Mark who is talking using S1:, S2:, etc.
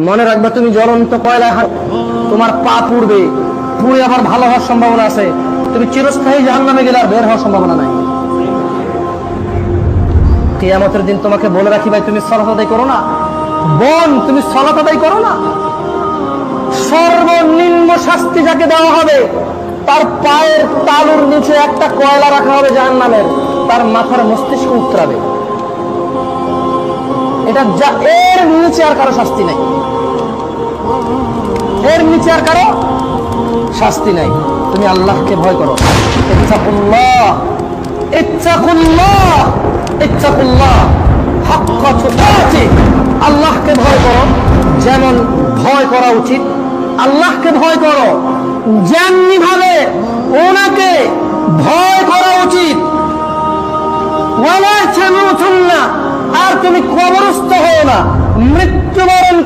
S1: মনে রাখবে তুমি জ্বলন্ত কয়লায় তোমার পা পুড়বে, পুড়ে আবার ভালো হওয়ার সম্ভাবনা আছে। তুমি চিরস্থায়ী জাহান্নামে গেলে আর বের হওয়ার সম্ভাবনা নাই। কিয়ামতের দিন তোমাকে বলে রাখি ভাই, তুমি সালাত আদায় করো না, বোন তুমি সালাত আদায় করো না, সর্বনিম্ন শাস্তি যাকে দেওয়া হবে, তার পায়ের তালুর নিচে একটা কয়লা রাখা হবে জাহান্নামের, তার মাথার মস্তিষ্ক উত্তরাবে। এটা এর নিচে আর কারো শাস্তি নাই, এর নিচে আর কারো শাস্তি নাই। তুমি আল্লাহকে ভয় করো, ইত্তাকুল্লাহ ইত্তাকুল্লাহ ইত্তাকুল্লাহ হাক্কা তুকাতি। আল্লাহকে ভয় করো যেমন ভয় করা উচিত, আল্লাহকে ভয় করো যেমনি ভাবে ওনাকে ভয় করা উচিত। ওয়ালা তামুতুন্না, আর তুমি কবরস্থ হও না, মৃত্যুবরণ